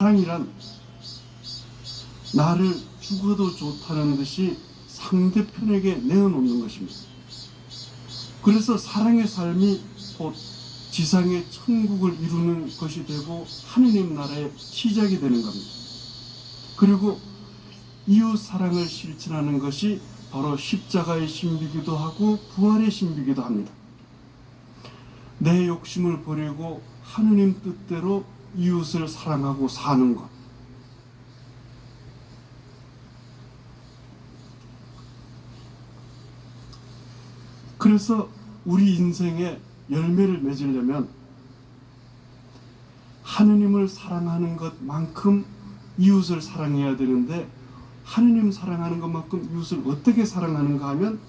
사랑이란 나를 죽어도 좋다는 듯이 상대편에게 내어놓는 것입니다. 그래서 사랑의 삶이 곧 지상의 천국을 이루는 것이 되고 하느님 나라의 시작이 되는 겁니다. 그리고 이웃 사랑을 실천하는 것이 바로 십자가의 신비기도 하고 부활의 신비기도 합니다. 내 욕심을 버리고 하느님 뜻대로 이웃을 사랑하고 사는 것. 그래서 우리 인생에 열매를 맺으려면 하느님을 사랑하는 것만큼 이웃을 사랑해야 되는데, 하느님 사랑하는 것만큼 이웃을 어떻게 사랑하는가 하면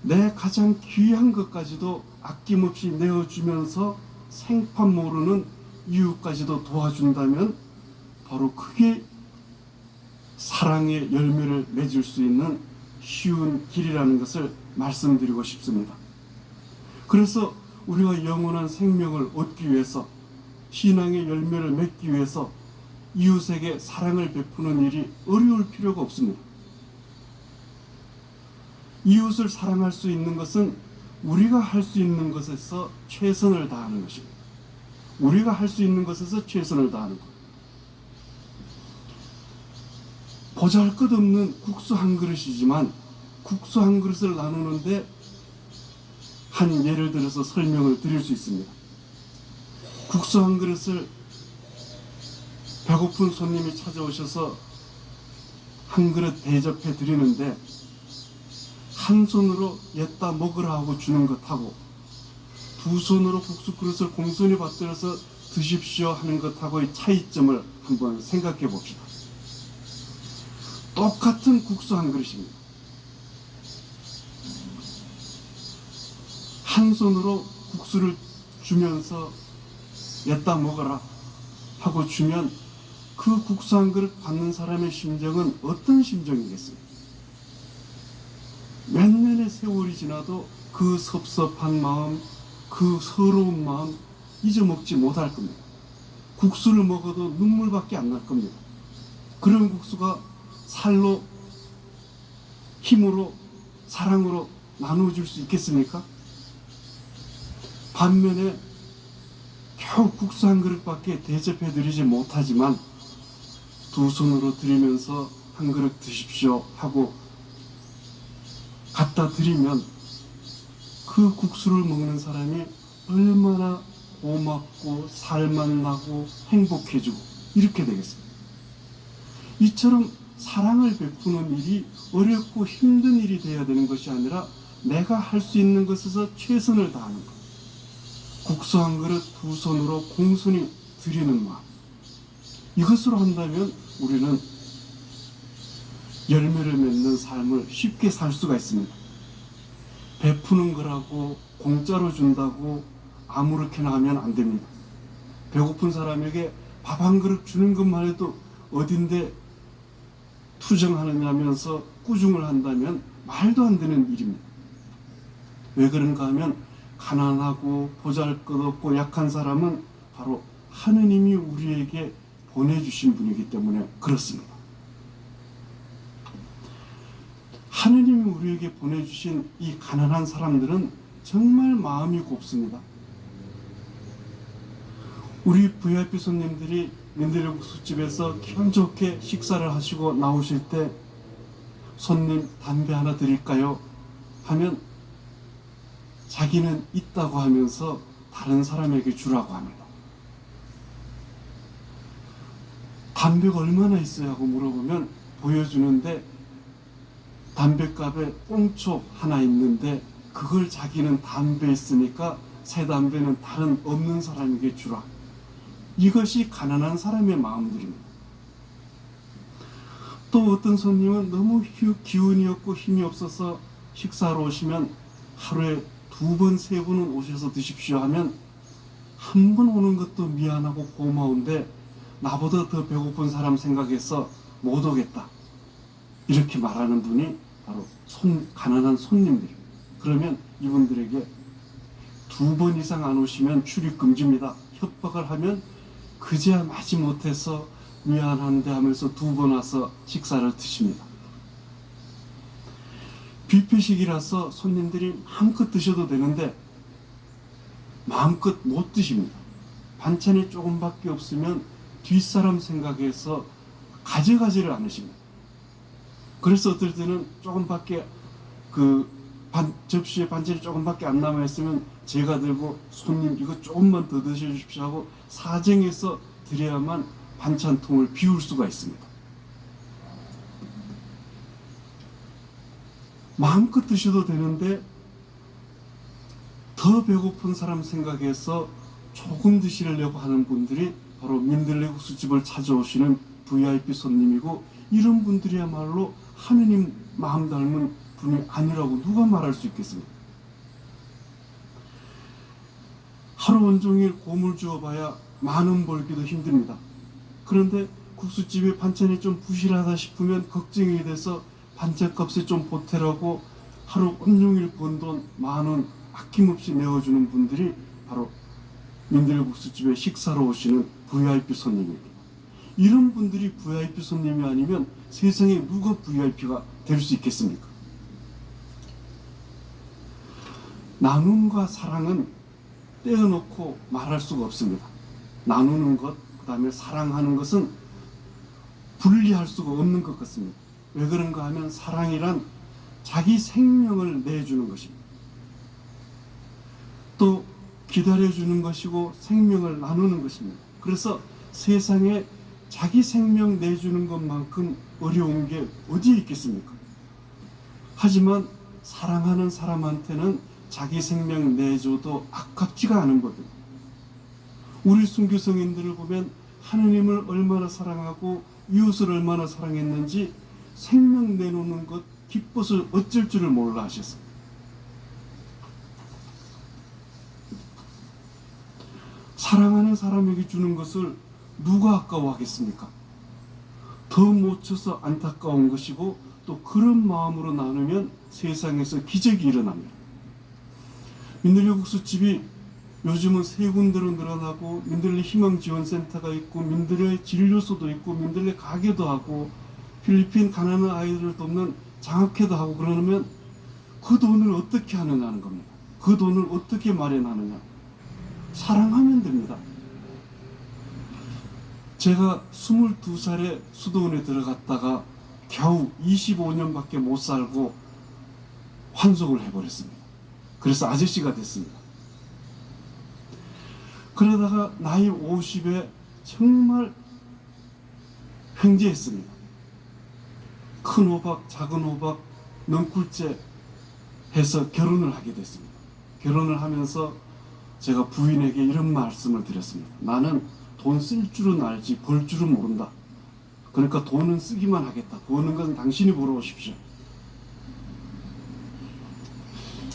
내 가장 귀한 것까지도 아낌없이 내어주면서 생판 모르는 이웃까지도 도와준다면 바로 그게 사랑의 열매를 맺을 수 있는 쉬운 길이라는 것을 말씀드리고 싶습니다. 그래서 우리가 영원한 생명을 얻기 위해서, 신앙의 열매를 맺기 위해서 이웃에게 사랑을 베푸는 일이 어려울 필요가 없습니다. 이웃을 사랑할 수 있는 것은 우리가 할 수 있는 것에서 최선을 다하는 것입니다. 우리가 할 수 있는 것에서 최선을 다하는 것. 보잘것없는 국수 한 그릇이지만 국수 한 그릇을 나누는데 한 예를 들어서 설명을 드릴 수 있습니다. 국수 한 그릇을 배고픈 손님이 찾아오셔서 한 그릇 대접해 드리는데 한 손으로 얘따 먹으라 하고 주는 것하고 두 손으로 국수 그릇을 공손히 받들어서 드십시오 하는 것하고의 차이점을 한번 생각해 봅시다. 똑같은 국수 한 그릇입니다. 한 손으로 국수를 주면서 얘따 먹어라 하고 주면 그 국수 한 그릇 받는 사람의 심정은 어떤 심정이겠습니까? 몇 년의 세월이 지나도 그 섭섭한 마음, 그 서러운 마음 잊어먹지 못할 겁니다. 국수를 먹어도 눈물밖에 안 날 겁니다. 그런 국수가 살로, 힘으로, 사랑으로 나눠줄 수 있겠습니까? 반면에 겨우 국수 한 그릇밖에 대접해 드리지 못하지만 두 손으로 드리면서 한 그릇 드십시오 하고 갖다 드리면 그 국수를 먹는 사람이 얼마나 고맙고 살만나고 행복해지고 이렇게 되겠습니다. 이처럼 사랑을 베푸는 일이 어렵고 힘든 일이 되어야 되는 것이 아니라 내가 할 수 있는 것에서 최선을 다하는 것. 국수 한 그릇 두 손으로 공손히 드리는 마음. 이것으로 한다면 우리는 열매를 맺는 삶을 쉽게 살 수가 있습니다. 베푸는 거라고 공짜로 준다고 아무렇게나 하면 안 됩니다. 배고픈 사람에게 밥 한 그릇 주는 것만 해도 어딘데 투정하느냐면서 꾸중을 한다면 말도 안 되는 일입니다. 왜 그런가 하면 가난하고 보잘것없고 약한 사람은 바로 하느님이 우리에게 보내주신 분이기 때문에 그렇습니다. 하느님이 우리에게 보내주신 이 가난한 사람들은 정말 마음이 곱습니다. 우리 VIP 손님들이 민들레국수집에서 기분 좋게 식사를 하시고 나오실 때 손님 담배 하나 드릴까요? 하면 자기는 있다고 하면서 다른 사람에게 주라고 합니다. 담배가 얼마나 있어야 하고 물어보면 보여주는데 담배값에 꽁초 하나 있는데 그걸 자기는 담배 있으니까 새 담배는 다른 없는 사람에게 주라. 이것이 가난한 사람의 마음들입니다. 또 어떤 손님은 너무 기운이 없고 힘이 없어서 식사하러 오시면 하루에 두 번, 세 번은 오셔서 드십시오 하면 한 번 오는 것도 미안하고 고마운데 나보다 더 배고픈 사람 생각해서 못 오겠다. 이렇게 말하는 분이 바로 가난한 손님들입니다. 그러면 이분들에게 두 번 이상 안 오시면 출입 금지입니다. 협박을 하면 그제야 마지 못해서 미안한데 하면서 두 번 와서 식사를 드십니다. 뷔페식이라서 손님들이 마음껏 드셔도 되는데 마음껏 못 드십니다. 반찬이 조금밖에 없으면 뒷사람 생각해서 가져가지를 않으십니다. 그래서 어떨 때는 조금밖에 접시에 반찬이 조금밖에 안 남아있으면 제가 들고 손님 이거 조금만 더 드셔주십시오 하고 사정해서 드려야만 반찬통을 비울 수가 있습니다. 마음껏 드셔도 되는데 더 배고픈 사람 생각해서 조금 드시려고 하는 분들이 바로 민들레 국수집을 찾아오시는 VIP 손님이고, 이런 분들이야말로 하느님 마음 닮은 분이 아니라고 누가 말할 수 있겠습니까? 하루 온종일 고물 주어봐야 만 원 벌기도 힘듭니다. 그런데 국수집에 반찬이 좀 부실하다 싶으면 걱정이 돼서 반찬값에 좀 보태라고 하루 온종일 번 돈 만 원 아낌없이 내어주는 분들이 바로 민들레 국수집에 식사로 오시는 VIP 손님입니다. 이런 분들이 VIP 손님이 아니면 세상에 누가 VIP가 될 수 있겠습니까? 나눔과 사랑은 떼어놓고 말할 수가 없습니다. 나누는 것, 그 다음에 사랑하는 것은 분리할 수가 없는 것 같습니다. 왜 그런가 하면 사랑이란 자기 생명을 내주는 것입니다. 또 기다려주는 것이고 생명을 나누는 것입니다. 그래서 세상에 자기 생명 내주는 것만큼 어려운 게 어디에 있겠습니까? 하지만 사랑하는 사람한테는 자기 생명 내줘도 아깝지가 않은 겁니다. 우리 순교성인들을 보면 하느님을 얼마나 사랑하고 이웃을 얼마나 사랑했는지 생명 내놓는 것 기뻐서 어쩔 줄을 몰라 하셨습니다. 사랑하는 사람에게 주는 것을 누가 아까워하겠습니까? 더 못 쳐서 안타까운 것이고, 또 그런 마음으로 나누면 세상에서 기적이 일어납니다. 민들레 국수집이 요즘은 3군데로 늘어나고 민들레 희망지원센터가 있고 민들레 진료소도 있고 민들레 가게도 하고 필리핀 가난한 아이들을 돕는 장학회도 하고, 그러면 그 돈을 어떻게 하느냐는 겁니다. 그 돈을 어떻게 마련하느냐? 사랑하면 됩니다. 제가 22살에 수도원에 들어갔다가 겨우 25년밖에 못 살고 환속을 해버렸습니다. 그래서 아저씨가 됐습니다. 그러다가 나이 50에 정말 횡재했습니다. 큰 호박, 작은 호박, 넝쿨째 해서 결혼을 하게 됐습니다. 결혼을 하면서 제가 부인에게 이런 말씀을 드렸습니다. 나는 돈 쓸 줄은 알지 벌 줄은 모른다. 그러니까 돈은 쓰기만 하겠다. 버는 것은 당신이 벌어오십시오.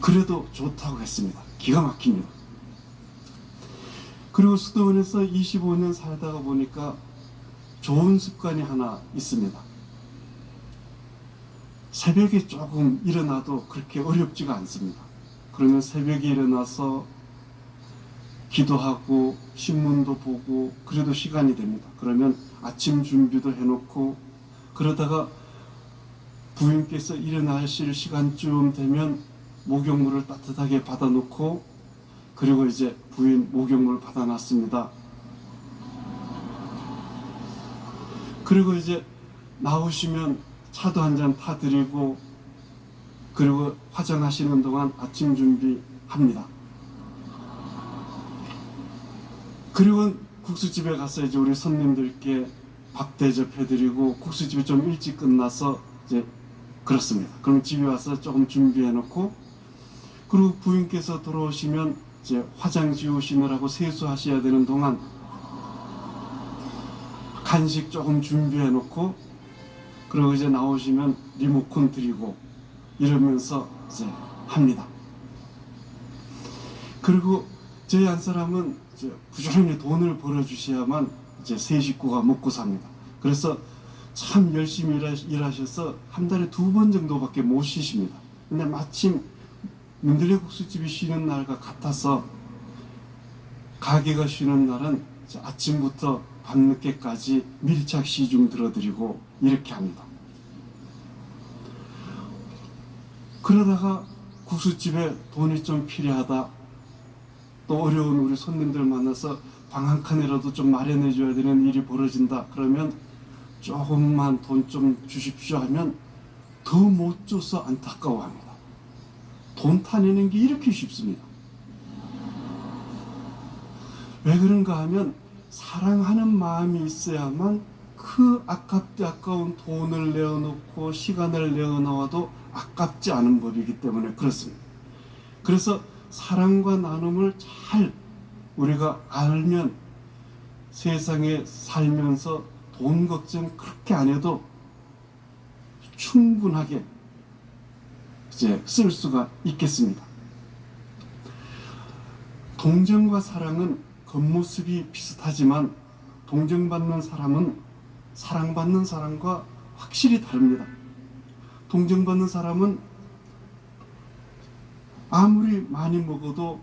그래도 좋다고 했습니다. 기가 막힙니다. 그리고 수도원에서 25년 살다가 보니까 좋은 습관이 하나 있습니다. 새벽에 조금 일어나도 그렇게 어렵지가 않습니다. 그러면 새벽에 일어나서 기도하고 신문도 보고 그래도 시간이 됩니다. 그러면 아침 준비도 해놓고, 그러다가 부인께서 일어나실 시간쯤 되면 목욕물을 따뜻하게 받아놓고, 그리고 이제 부인 목욕물 받아놨습니다. 그리고 이제 나오시면 차도 한 잔 타드리고, 그리고 화장하시는 동안 아침 준비합니다. 그리고 국수집에 가서 이제 우리 손님들께 밥 대접해드리고, 국수집이 좀 일찍 끝나서 이제 그렇습니다. 그럼 집에 와서 조금 준비해놓고, 그리고 부인께서 돌아오시면 이제 화장 지우시느라고 세수하셔야 되는 동안 간식 조금 준비해놓고, 그리고 이제 나오시면 리모컨 드리고 이러면서 이제 합니다. 그리고 저희 한 사람은 이제 부지런히 돈을 벌어주셔야만 이제 세 식구가 먹고 삽니다. 그래서 참 열심히 일하셔서 한 달에 2번 정도밖에 못 쉬십니다. 근데 마침 민들레 국수집이 쉬는 날과 같아서 가게가 쉬는 날은 아침부터 밤늦게까지 밀착 시중 들어드리고 이렇게 합니다. 그러다가 국수집에 돈이 좀 필요하다, 또 어려운 우리 손님들 만나서 방 한 칸이라도 좀 마련해 줘야 되는 일이 벌어진다. 그러면 조금만 돈 좀 주십시오 하면 더 못 줘서 안타까워합니다. 돈 타내는 게 이렇게 쉽습니다. 왜 그런가 하면 사랑하는 마음이 있어야만 그 아까운 돈을 내어놓고 시간을 내어놓아도 아깝지 않은 법이기 때문에 그렇습니다. 그래서 사랑과 나눔을 잘 우리가 알면 세상에 살면서 돈 걱정 그렇게 안 해도 충분하게 이제 쓸 수가 있겠습니다. 동정과 사랑은 겉모습이 비슷하지만 동정받는 사람은 사랑받는 사람과 확실히 다릅니다. 동정받는 사람은 아무리 많이 먹어도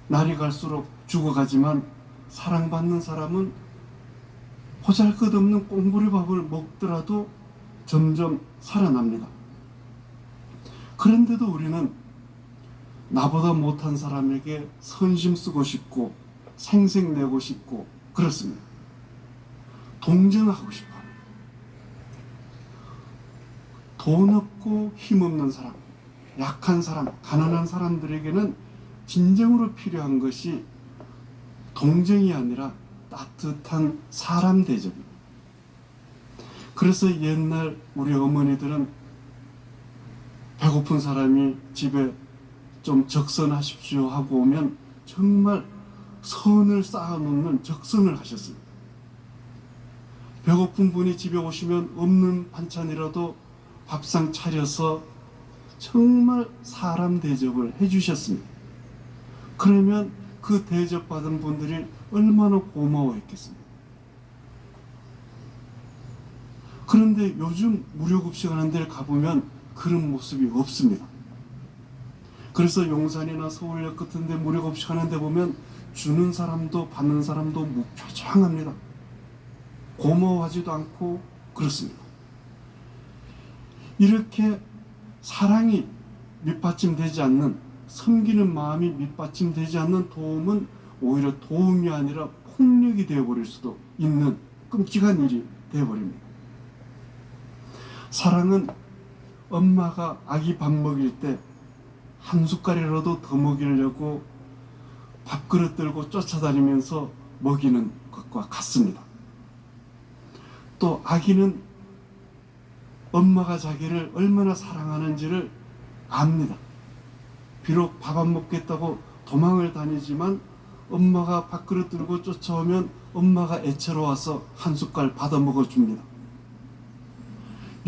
날이 갈수록 죽어가지만 사랑받는 사람은 보잘것없는 꽁부리밥을 먹더라도 점점 살아납니다. 그런데도 우리는 나보다 못한 사람에게 선심 쓰고 싶고 생색내고 싶고 그렇습니다. 동정하고 싶어요. 돈 없고 힘없는 사람, 약한 사람, 가난한 사람들에게는 진정으로 필요한 것이 동정이 아니라 따뜻한 사람 대접입니다. 그래서 옛날 우리 어머니들은 배고픈 사람이 집에 좀 적선하십시오 하고 오면 정말 선을 쌓아놓는 적선을 하셨습니다. 배고픈 분이 집에 오시면 없는 반찬이라도 밥상 차려서 정말 사람 대접을 해주셨습니다. 그러면 그 대접받은 분들이 얼마나 고마워했겠습니까? 그런데 요즘 무료급식 하는 데를 가보면 그런 모습이 없습니다. 그래서 용산이나 서울역 같은 데 무료급식 하는 데 보면 주는 사람도 받는 사람도 무표정합니다. 고마워하지도 않고 그렇습니다. 이렇게 사랑이 밑받침되지 않는, 섬기는 마음이 밑받침되지 않는 도움은 오히려 도움이 아니라 폭력이 되어버릴 수도 있는 끔찍한 일이 되어버립니다. 사랑은 엄마가 아기 밥 먹일 때 한 숟갈이라도 더 먹이려고 밥그릇 들고 쫓아다니면서 먹이는 것과 같습니다. 또 아기는 엄마가 자기를 얼마나 사랑하는지를 압니다. 비록 밥 안 먹겠다고 도망을 다니지만 엄마가 밥그릇 들고 쫓아오면 엄마가 애처로워서 한 숟갈 받아 먹어줍니다.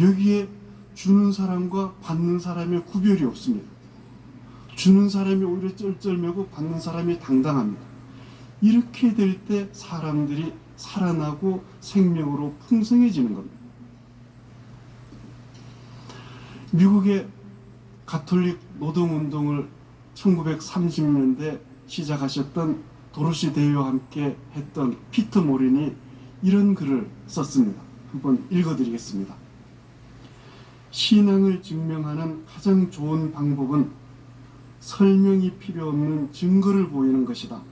여기에 주는 사람과 받는 사람의 구별이 없습니다. 주는 사람이 오히려 쩔쩔매고 받는 사람이 당당합니다. 이렇게 될 때 사람들이 살아나고 생명으로 풍성해지는 겁니다. 미국의 가톨릭 노동운동을 1930년대 시작하셨던 도로시 데이와 함께 했던 피터 모린이 이런 글을 썼습니다. 한번 읽어드리겠습니다. 신앙을 증명하는 가장 좋은 방법은 설명이 필요 없는 증거를 보이는 것이다.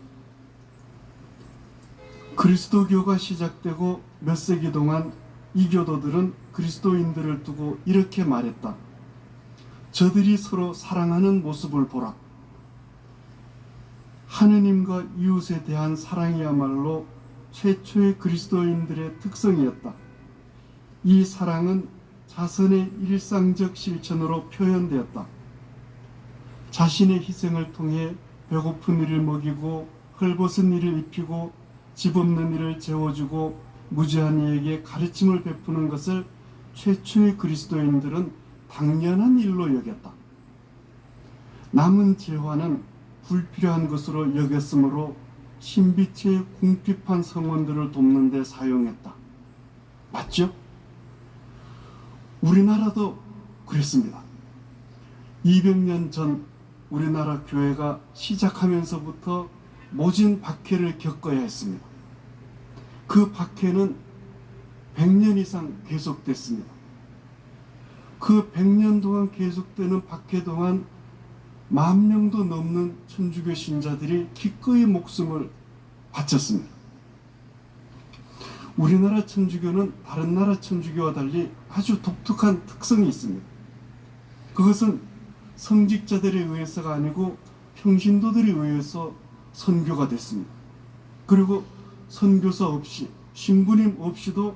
그리스도교가 시작되고 몇 세기 동안 이 교도들은 그리스도인들을 두고 이렇게 말했다. 저들이 서로 사랑하는 모습을 보라. 하느님과 이웃에 대한 사랑이야말로 최초의 그리스도인들의 특성이었다. 이 사랑은 자선의 일상적 실천으로 표현되었다. 자신의 희생을 통해 배고픈 이를 먹이고 헐벗은 이를 입히고 집 없는 이를 재워주고 무지한 이에게 가르침을 베푸는 것을 최초의 그리스도인들은 당연한 일로 여겼다. 남은 재화는 불필요한 것으로 여겼으므로 신비체의 궁핍한 성원들을 돕는 데 사용했다. 맞죠? 우리나라도 그랬습니다. 200년 전 우리나라 교회가 시작하면서부터 모진 박해를 겪어야 했습니다. 그 박해는 100년 이상 계속됐습니다. 그 100년 동안 계속되는 박해 동안 10,000명도 넘는 천주교 신자들이 기꺼이 목숨을 바쳤습니다. 우리나라 천주교는 다른 나라 천주교와 달리 아주 독특한 특성이 있습니다. 그것은 성직자들에 의해서가 아니고 평신도들에 의해서 선교가 됐습니다. 그리고 선교사 없이 신부님 없이도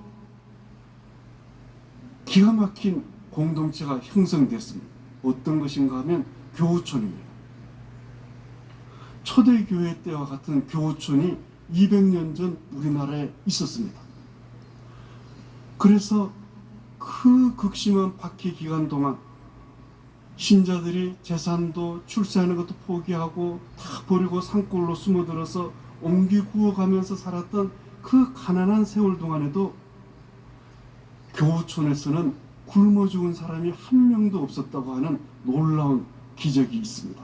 기가 막힌 공동체가 형성됐습니다. 어떤 것인가 하면 교우촌입니다. 초대교회 때와 같은 교우촌이 200년 전 우리나라에 있었습니다. 그래서 그 극심한 박해 기간 동안 신자들이 재산도 출세하는 것도 포기하고 다 버리고 산골로 숨어들어서 옹기 구워가면서 살았던 그 가난한 세월 동안에도 교우촌에서는 굶어 죽은 사람이 한 명도 없었다고 하는 놀라운 기적이 있습니다.